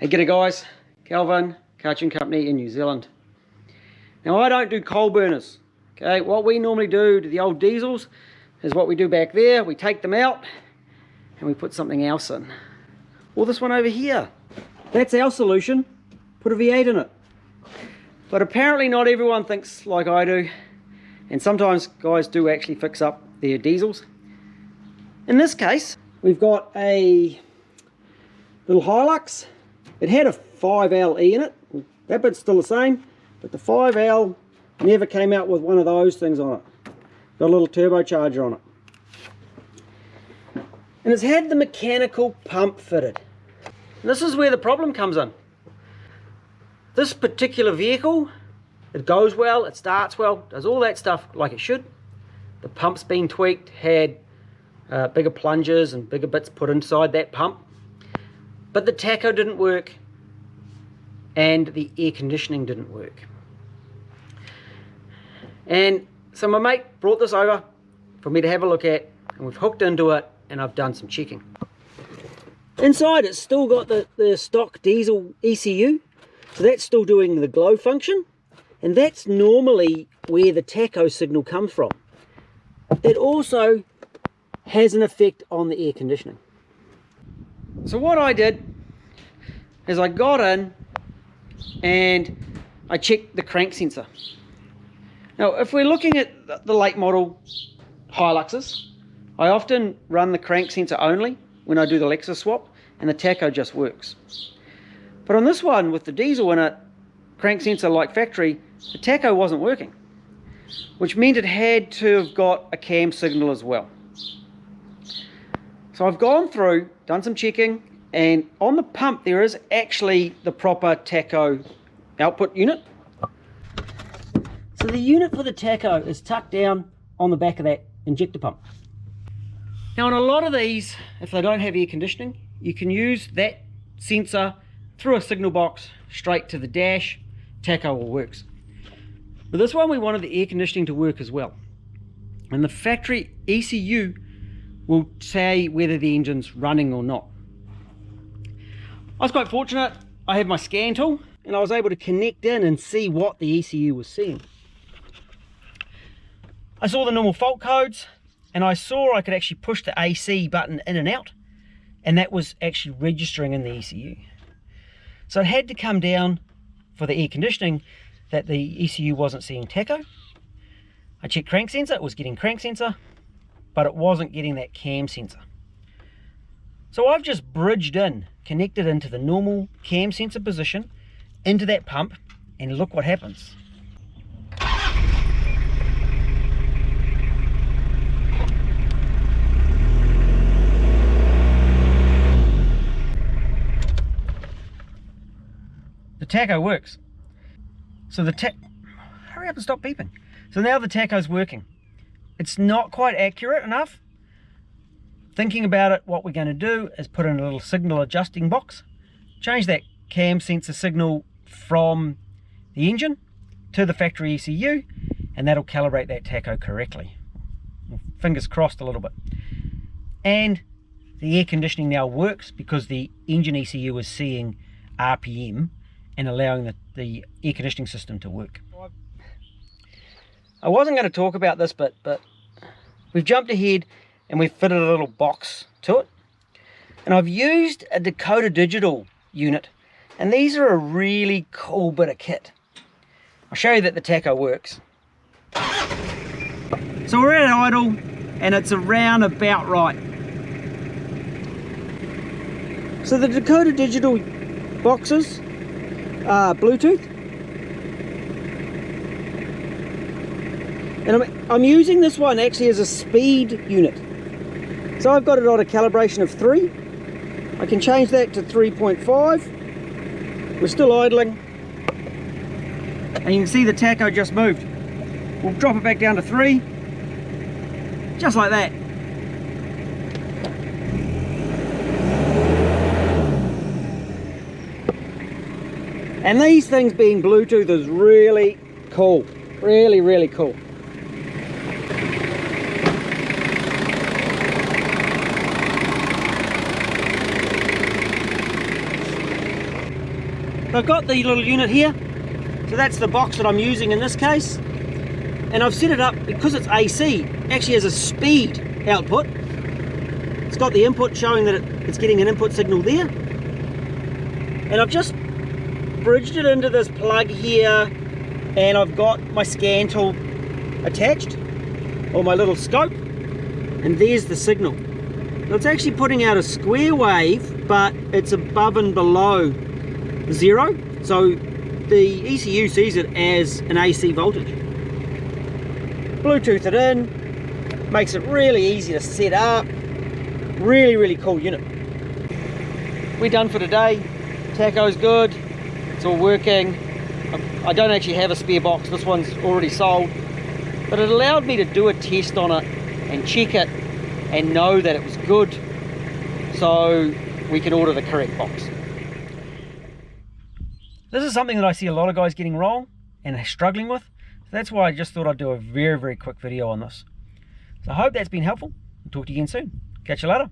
Hey, g'day guys, Calvin, Coaching Company in New Zealand. Now I don't do coal burners, okay? What we normally do to the old diesels is what we do back there. We take them out and we put something else in. Or this one over here. That's our solution, put a V8 in it. But apparently not everyone thinks like I do, and sometimes guys do actually fix up their diesels. In this case, we've got a little Hilux. It had a 5LE in it. That bit's still the same, but the 5L never came out with one of those things on it. Got a little turbocharger on it. And it's had the mechanical pump fitted. And this is where the problem comes in. This particular vehicle, it goes well, it starts well, does all that stuff like it should. The pump's been tweaked, had bigger plungers and bigger bits put inside that pump. But the tacho didn't work and the air conditioning didn't work. And so my mate brought this over for me to have a look at, and we've hooked into it and I've done some checking. Inside it's still got the stock diesel ECU, so that's still doing the glow function, and that's normally where the tacho signal comes from. It also has an effect on the air conditioning. So what I did is I got in and I checked the crank sensor. Now if we're looking at the late model Hiluxes, I often run the crank sensor only when I do the Lexus swap, and the tacho just works. But on this one with the diesel in it, crank sensor like factory, the tacho wasn't working, which meant it had to have got a cam signal as well. So I've gone through, done some checking, and on the pump there is actually the proper tacho output unit. So the unit for the tacho is tucked down on the back of that injector pump. Now on a lot of these, if they don't have air conditioning, you can use that sensor through a signal box straight to the dash, tacho all works. But this one we wanted the air conditioning to work as well. And the factory ECU will say whether the engine's running or not. I was quite fortunate, I had my scan tool and I was able to connect in and see what the ECU was seeing. I saw the normal fault codes and I saw I could actually push the AC button in and out, and that was actually registering in the ECU. So it had to come down for the air conditioning that the ECU wasn't seeing tacho. I checked crank sensor, it was getting crank sensor, but it wasn't getting that cam sensor. So I've just bridged in, connected into the normal cam sensor position, into that pump, and look what happens. The tacho works. So hurry up and stop beeping. So now the tacho's working. It's not quite accurate enough. Thinking about it, what we're going to do is put in a little signal adjusting box, change that cam sensor signal from the engine to the factory ECU, and that'll calibrate that tacho correctly. Fingers crossed a little bit. And the air conditioning now works because the engine ECU is seeing RPM and allowing the air conditioning system to work. I wasn't going to talk about this, but we've jumped ahead and we've fitted a little box to it. And I've used a Dakota Digital unit, and these are a really cool bit of kit. I'll show you that the tacho works. So we're at idle and it's around about right. So the Dakota Digital boxes are Bluetooth. And I'm using this one actually as a speed unit. So I've got it on a calibration of 3. I can change that to 3.5. We're still idling. And you can see the tacho just moved. We'll drop it back down to 3. Just like that. And these things being Bluetooth is really cool. Really, really cool. I've got the little unit here, so that's the box that I'm using in this case, and I've set it up because it's AC, actually has a speed output. It's got the input showing that it's getting an input signal there, and I've just bridged it into this plug here, and I've got my scan tool attached, or my little scope, and there's the signal. Now it's actually putting out a square wave, but it's above and below 0, so the ECU sees it as an AC voltage. Bluetooth it in, makes it really easy to set up. Really cool unit. We're done for today. Tacho's good, it's all working. I don't actually have a spare box, this one's already sold, but it allowed me to do a test on it and check it and know that it was good, so we could order the correct box. This is something that I see a lot of guys getting wrong and struggling with, so that's why I just thought I'd do a very quick video on this. So I hope that's been helpful. I'll talk to you again soon. Catch you later.